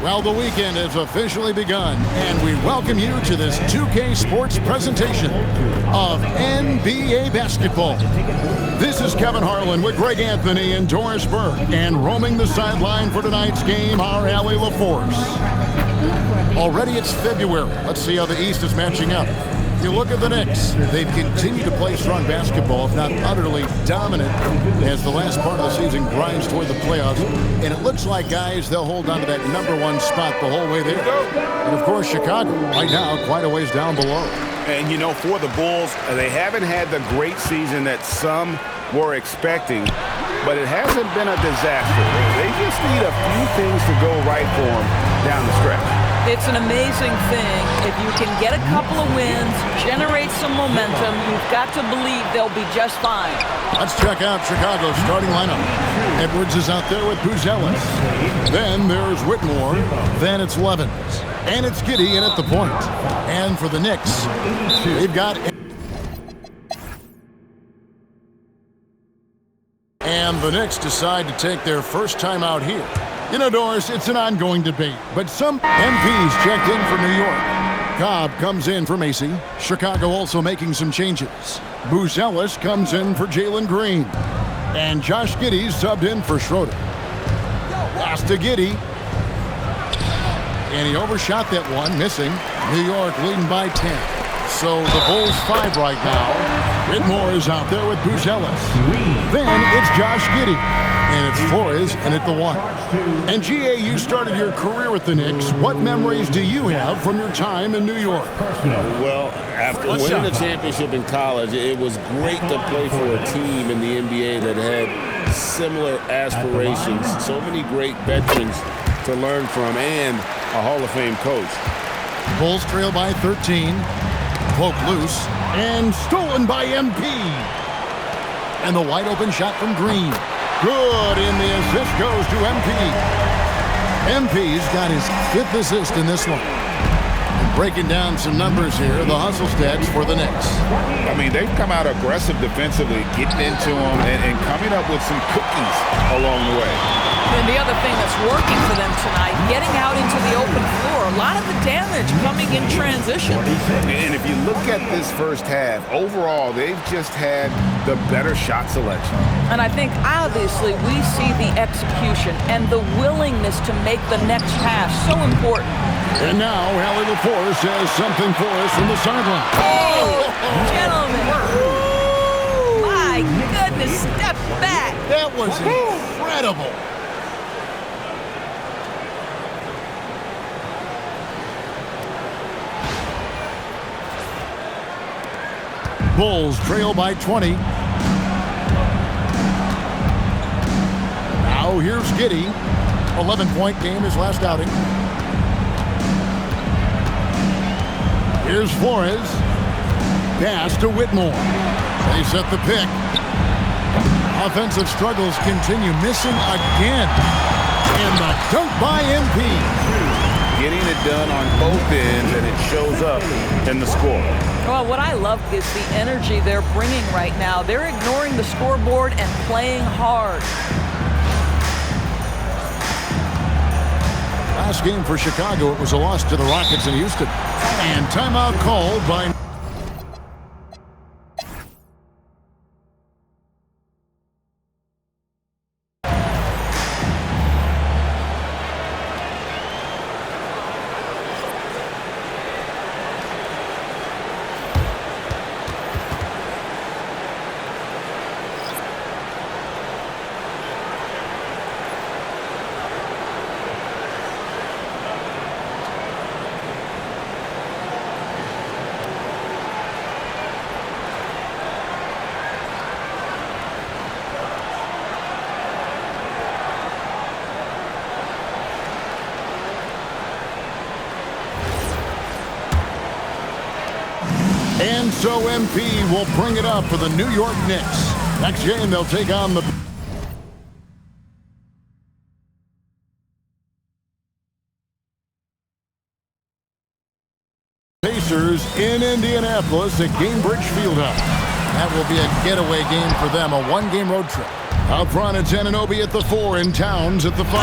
Well, the weekend has officially begun, and we welcome you to this 2K Sports presentation of NBA basketball. This is Kevin Harlan with Greg Anthony and Doris Burke, and roaming the sideline for tonight's game, our Allie LaForce. Already it's February. Let's see how the East is matching up. You look at the Knicks. They've continued to play strong basketball, if not utterly dominant, as the last part of the season grinds toward the playoffs. And it looks like, guys, they'll hold on to that #1 spot the whole way there. And, of course, Chicago, right now, quite a ways down below. And, you know, for the Bulls, they haven't had the great season that some were expecting, but it hasn't been a disaster. They just need a few things to go right for them down the stretch. It's an amazing thing. If you can get a couple of wins, generate some momentum, you've got to believe they'll be just fine. Let's check out Chicago's starting lineup. Edwards is out there with Buzelis. Then there's Whitmore. Then it's Levens. And it's Giddey in at the point. And for the Knicks, they've got... And the Knicks decide to take their first time out here. You know, Doris, it's an ongoing debate, but some MPs checked in for New York. Cobb comes in for Macy. Chicago also making some changes. Buzelis comes in for Jalen Green. And Josh Giddey subbed in for Schroeder. Pass to Giddey. And he overshot that one, missing. New York leading by 10. So the Bulls 5 right now. Whitmore is out there with Buzelis. Then it's Josh Giddey. And it's Flores in at the 1. And G.A., you started your career with the Knicks. What memories do you have from your time in New York? Well, after winning the championship in college, it was great to play for a team in the NBA that had similar aspirations. So many great veterans to learn from and a Hall of Fame coach. Bulls trail by 13. Poke loose. And stolen by MP. And the wide open shot from Green. Good, and the assist goes to MP. MP's got his 5th assist in this one. And breaking down some numbers here, the hustle stats for the Knicks. I mean, they've come out aggressive defensively, getting into them and coming up with some cookies along the way. And the other thing that's working for them tonight, getting out into the open floor. A lot of the damage coming in transition. And if you look at this first half, overall, they've just had the better shot selection. And I think, obviously, we see the execution and the willingness to make the next pass so important. And now, Allie LaForce has something for us from the sideline. Oh, gentlemen. My goodness, step back. That was incredible. Bulls trail by 20. Now here's Giddey. 11-point game his last outing. Here's Flores. Pass to Whitmore. They set the pick. Offensive struggles continue. Missing again. And the dunk by MP. Getting it done on both ends, and it shows up in the score. Well, what I love is the energy they're bringing right now. They're ignoring the scoreboard and playing hard. Last game for Chicago, it was a loss to the Rockets in Houston. And timeout called by... And so MP will bring it up for the New York Knicks. Next game, they'll take on the... Pacers in Indianapolis at Gainbridge Fieldhouse. That will be a getaway game for them, a one-game road trip. Out front, it's Anunoby at the 4 and Towns at the 5.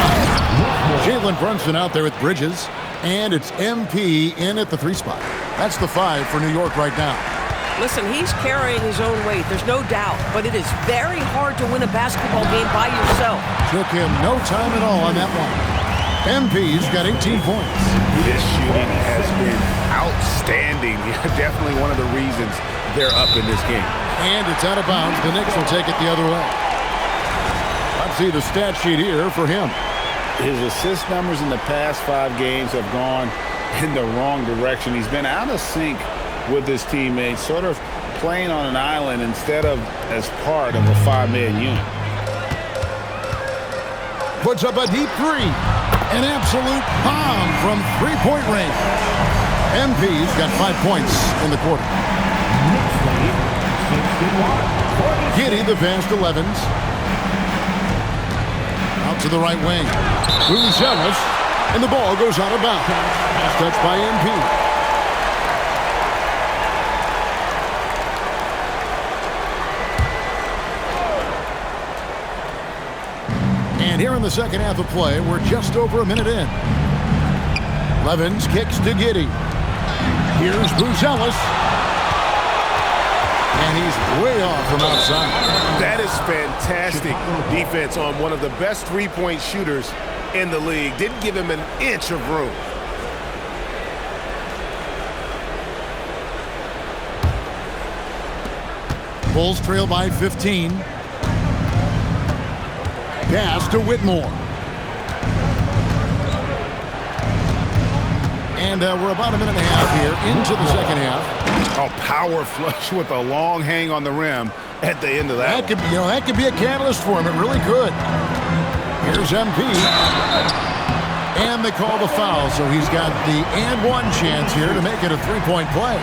Jalen Brunson out there with Bridges. And it's MP in at the 3 spot. That's the 5 for New York right now. Listen, he's carrying his own weight. There's no doubt. But it is very hard to win a basketball game by yourself. Took him no time at all on that one. MP's got 18 points. This shooting has been outstanding. Definitely one of the reasons they're up in this game. And it's out of bounds. The Knicks will take it the other way. Let's see the stat sheet here for him. His assist numbers in the past 5 games have gone in the wrong direction. He's been out of sync with his teammates, sort of playing on an island instead of as part of a 5-man unit. Puts up a deep 3. An absolute bomb from 3-point range. MP's got 5 points in the quarter. Giddey, the pass to Levens. Out to the right wing. Buzelis, and the ball goes out of bounds. Pass touched by MP. And here in the second half of play, we're just over a minute in. Levens kicks to Giddey. Here's Buzelis. And he's way off from outside. That is fantastic defense on one of the best three-point shooters in the league. Didn't give him an inch of room. Bulls trail by 15. Pass to Whitmore. And we're about a minute and a half here into the second half. A power flush with a long hang on the rim at the end of that. That could be a catalyst for him. It really could. Here's MP. And they call the foul, so he's got the and one chance here to make it a 3-point play.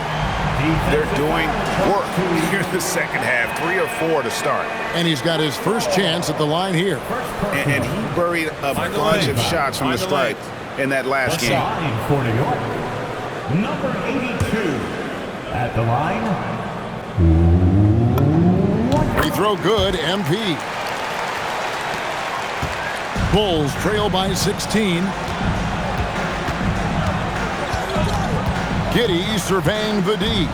They're doing work here in the second half, 3 or 4 to start. And he's got his first chance at the line here. And he buried a bunch of shots from the stripe in that last game. For New York, number 82 at the line. Free throw good, MP. Bulls trail by 16. Giddey surveying the D.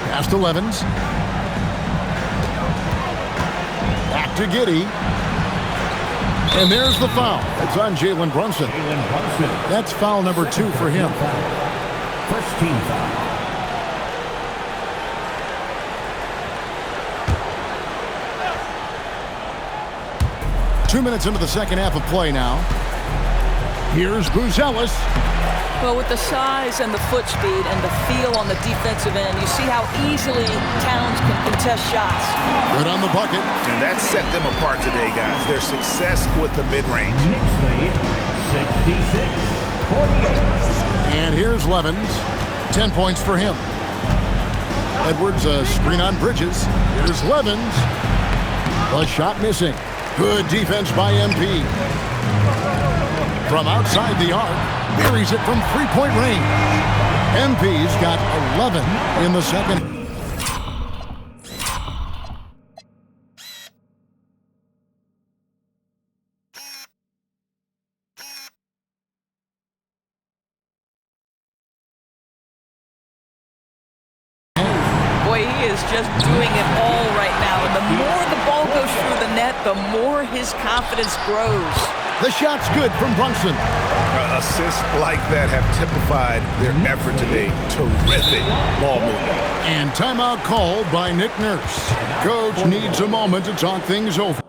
Pass to Levens. Back to Giddey. And there's the foul. It's on Jalen Brunson. That's foul number 2 for him. First team foul. Two minutes into the second half of play now. Here's Buzelis. Well, with the size and the foot speed and the feel on the defensive end, you see how easily Towns can contest shots. Good on the bucket. And that set them apart today, guys. Their success with the mid-range. Knicks lead 66-48. And here's Levens. 10 points for him. Edwards, screen on Bridges. Here's Levens. The shot missing. Good defense by MP. From outside the arc, buries it from 3-point range. MP's got 11 in the second. Boy, he is just doing it all right now. And the more the ball goes through the net, the more his confidence grows. The shot's good from Brunson. Assists like that have typified their effort today. Terrific ball movement. And timeout called by Nick Nurse. Coach needs a moment to talk things over.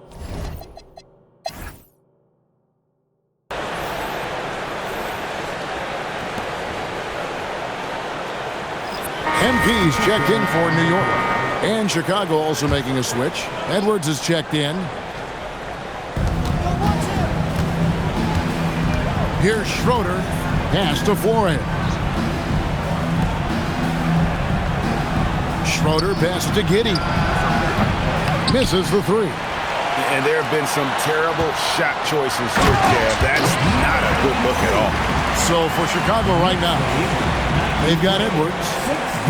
MP's checked in for New York. And Chicago also making a switch. Edwards is checked in. Here's Schroeder. Pass to Flores. Schroeder passes to Giddey. Misses the 3. And there have been some terrible shot choices here, Kev. That's not a good look at all. So for Chicago right now, they've got Edwards.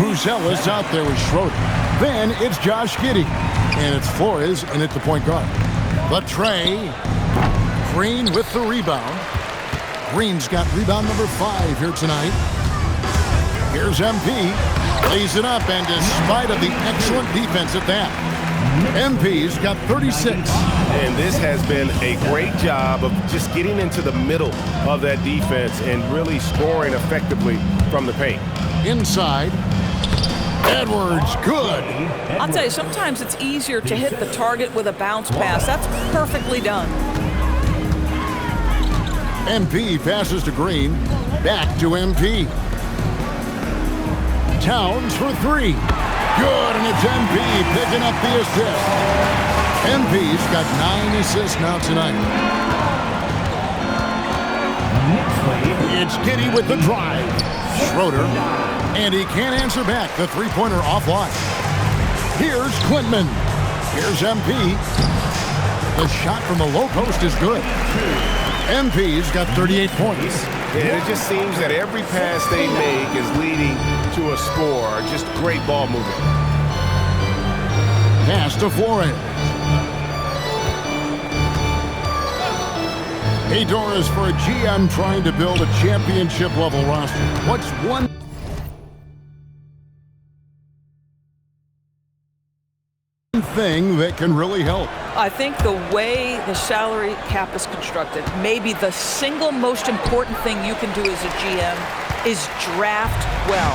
Buzelis out there with Schroeder. Then it's Josh Giddey. And it's Flores in at the point guard. The tray. Green with the rebound. Green's got rebound number 5 here tonight. Here's MP. Lays it up, and despite of the excellent defense at that, MP's got 36. And this has been a great job of just getting into the middle of that defense and really scoring effectively from the paint. Inside. Edwards, good. I'll tell you, sometimes it's easier to hit the target with a bounce pass. That's perfectly done. MP passes to Green. Back to MP. Towns for 3. Good, and it's MP picking up the assist. MP's got 9 assists now tonight. It's Giddey with the drive. Schroeder, and he can't answer back. The three-pointer offline. Here's Quintman. Here's MP. The shot from the low post is good. MP's got 38 points. And it just seems that every pass they make is leading to a score. Just great ball movement. Pass to Flores. Hey, Doris, for a GM trying to build a championship-level roster, what's one thing that can really help? I think the way the salary cap is constructed, maybe the single most important thing you can do as a GM is draft well.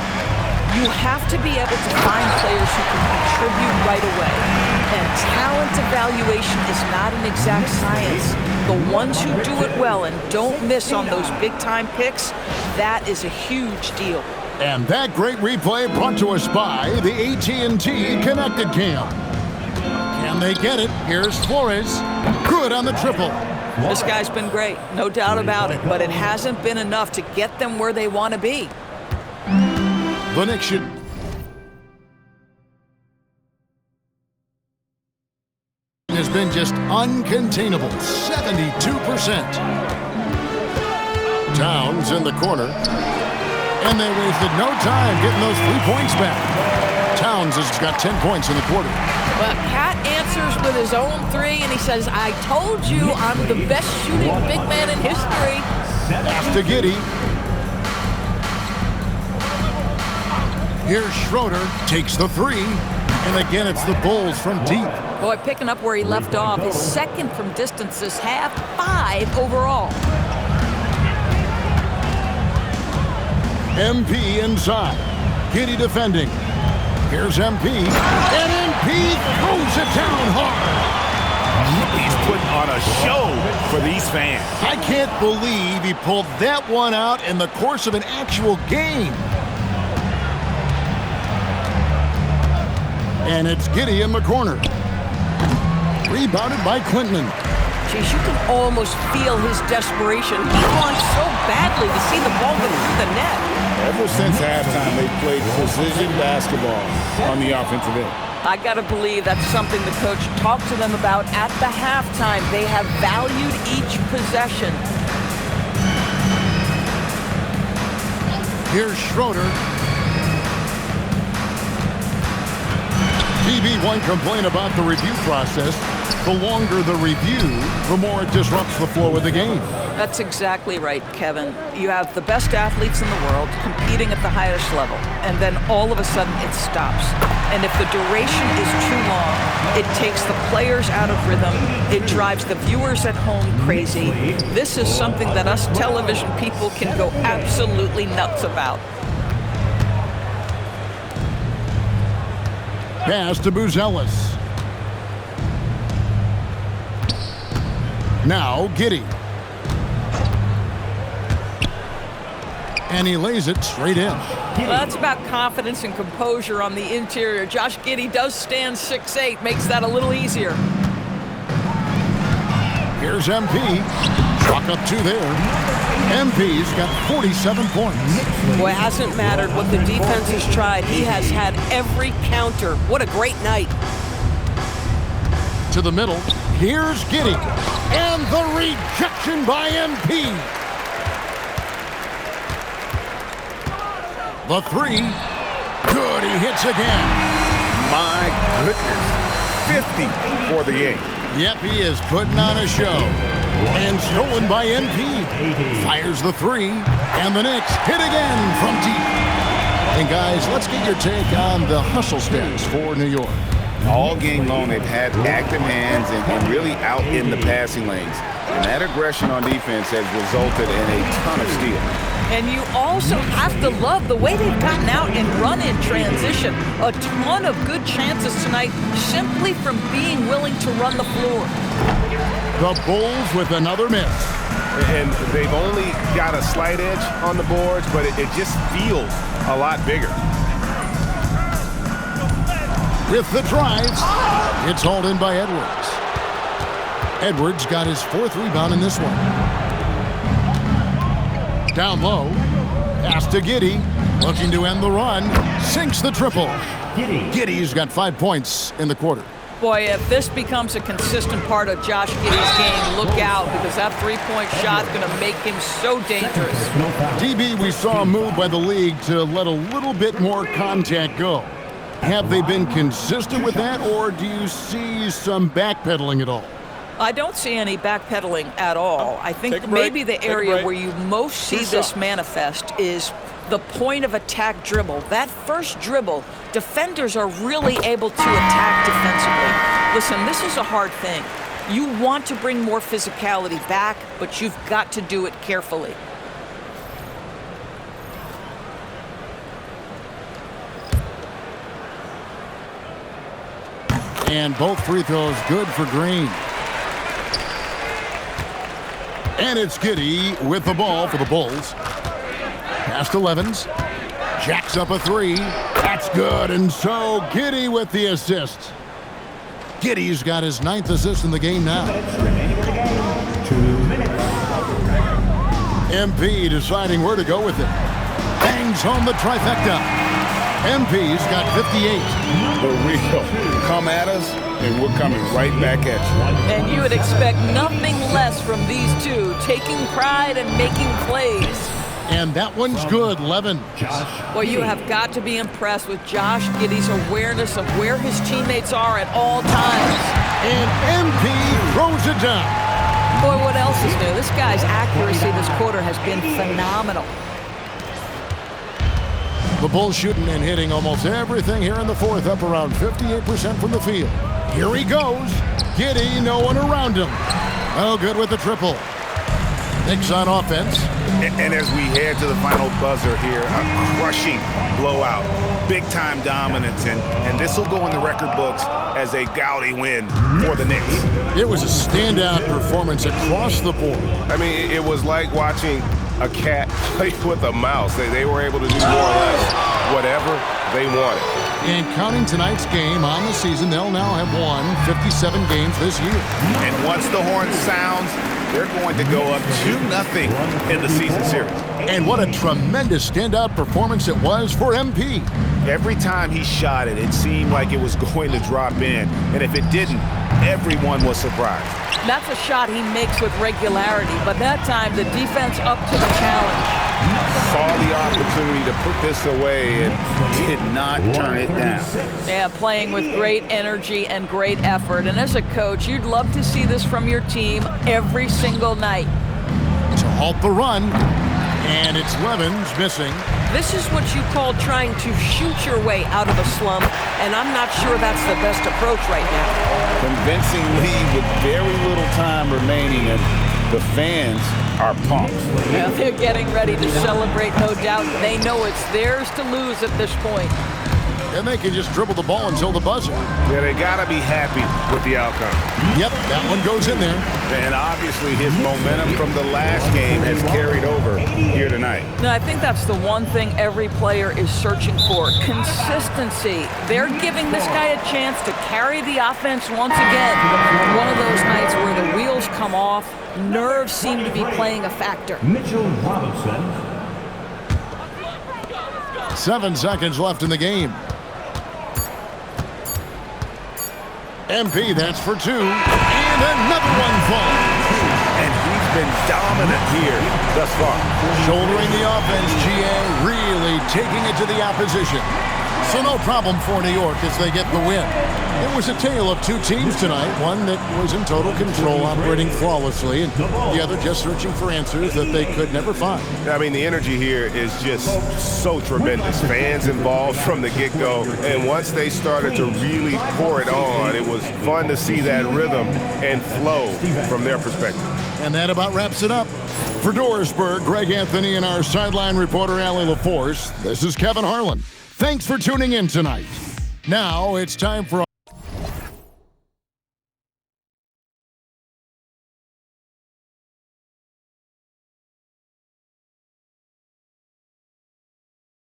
You have to be able to find players who can contribute right away. And talent evaluation is not an exact science. The ones who do it well and don't miss on those big-time picks, that is a huge deal. And that great replay brought to us by the AT&T Connected Cam. Can they get it? Here's Flores. Good on the triple. This guy's been great, no doubt about it, but it hasn't been enough to get them where they want to be. The Knicks should has been just uncontainable, 72%. Towns in the corner, and they wasted no time getting those 3 points back. Towns has got 10 points in the quarter. But Cat answers with his own 3, and he says, I told you I'm the best shooting big man in history. Pass to Giddey. Here's Schroeder, takes the 3, and again it's the Bulls from deep. Boy, picking up where he left off. His second from distance this half, 5 overall. MP inside. Giddey defending. Here's MP. And MP throws it down hard. He's putting on a show for these fans. I can't believe he pulled that one out in the course of an actual game. And it's Giddey in the corner. Rebounded by Quintman. Geez, you can almost feel his desperation. He wants so badly to see the ball go through the net. Ever since halftime, they've played precision basketball on the offensive end. I got to believe that's something the coach talked to them about at the halftime. They have valued each possession. Here's Schroeder. TB won't complain about the review process. The longer the review, the more it disrupts the flow of the game. That's exactly right, Kevin. You have the best athletes in the world competing at the highest level, and then all of a sudden it stops. And if the duration is too long, it takes the players out of rhythm. It drives the viewers at home crazy. This is something that us television people can go absolutely nuts about. Pass to Buzelis. Now Giddey. And he lays it straight in. Well, that's about confidence and composure on the interior. Josh Giddey does stand 6'8", makes that a little easier. Here's MP. Chalk up 2 there. MP's got 47 points. Boy, it hasn't mattered what the defense has tried. He has had every counter. What a great night. To the middle. Here's Giddey. And the rejection by MP. The 3. Good, he hits again. My goodness. 50 for the 8. Yep, he is putting on a show. And stolen by NP. Fires the three, and the Knicks hit again from deep. And guys, let's get your take on the hustle stats for New York. All game long, they've had active hands and really out in the passing lanes. And that aggression on defense has resulted in a ton of steals. And you also have to love the way they've gotten out and run in transition. A ton of good chances tonight simply from being willing to run the floor. The Bulls with another miss. And they've only got a slight edge on the boards, but it just feels a lot bigger. With the drive, it's hauled in by Edwards. Edwards got his 4th rebound in this one. Down low, pass to Giddey, looking to end the run, sinks the triple. Giddey's got 5 points in the quarter. Boy, if this becomes a consistent part of Josh Giddey's game, look out, because that three-point shot is going to make him so dangerous. DB, we saw a move by the league to let a little bit more contact go. Have they been consistent with that, or do you see some backpedaling at all? I don't see any backpedaling at all. I think maybe the area where you most see this manifest is the point of attack dribble. That first dribble, defenders are really able to attack defensively. Listen, this is a hard thing. You want to bring more physicality back, but you've got to do it carefully. And both free throws good for Green. And it's Giddey with the ball for the Bulls. Pass to Levens. Jacks up a three. That's good. And so Giddey with the assist. Giddey's got his 9th assist in the game now. 2 minutes. MP deciding where to go with it. Bangs home the trifecta. MP's got 58. The real come at us, and we're coming right back at you. And you would expect nothing less from these two, taking pride and making plays. And that one's good, Levin. Well, you have got to be impressed with Josh Giddey's awareness of where his teammates are at all times. And MP throws it down. Boy, what else is new? This guy's accuracy this quarter has been phenomenal. The Bulls shooting and hitting almost everything here in the 4th, up around 58% from the field. Here he goes. Giddey, no one around him. Oh, good with the triple. Knicks on offense. And as we head to the final buzzer here, a crushing blowout, big-time dominance, and this will go in the record books as a gaudy win for the Knicks. It was a standout performance across the board. I mean, it was like watching a cat play with a mouse. They were able to do more or less whatever they wanted. And counting tonight's game on the season, they'll now have won 57 games this year. And once the horn sounds, they're going to go up 2-0 in the season series. And what a tremendous standout performance it was for MP. Every time he shot it, it seemed like it was going to drop in. And if it didn't, everyone was surprised. That's a shot he makes with regularity, but that time the defense up to the challenge. Saw the opportunity to put this away and did not turn it down. Yeah, playing with great energy and great effort. And as a coach, you'd love to see this from your team every single night. To halt the run, and it's Levens missing. This is what you call trying to shoot your way out of a slump, and I'm not sure that's the best approach right now. Convincing lead with very little time remaining, and the fans are pumped. Yeah, they're getting ready to celebrate, no doubt. They know it's theirs to lose at this point. And they can just dribble the ball until the buzzer. Yeah, they got to be happy with the outcome. Yep, that one goes in there. And obviously his momentum from the last game has carried over here tonight. No, I think that's the one thing every player is searching for, consistency. They're giving this guy a chance to carry the offense once again. One of those nights where the wheels come off, nerves seem to be playing a factor. Mitchell Robinson. 7 seconds left in the game. MP, that's for 2. And another one falls. And he's been dominant here thus far. Shouldering the offense, GA really taking it to the opposition. So no problem for New York as they get the win. It was a tale of two teams tonight, one that was in total control, operating flawlessly, and the other just searching for answers that they could never find. I mean, the energy here is just so tremendous. Fans involved from the get-go, and once they started to really pour it on, it was fun to see that rhythm and flow from their perspective. And that about wraps it up. For Dorisburg, Greg Anthony and our sideline reporter, Allie LaForce, this is Kevin Harlan. Thanks for tuning in tonight. Now it's time for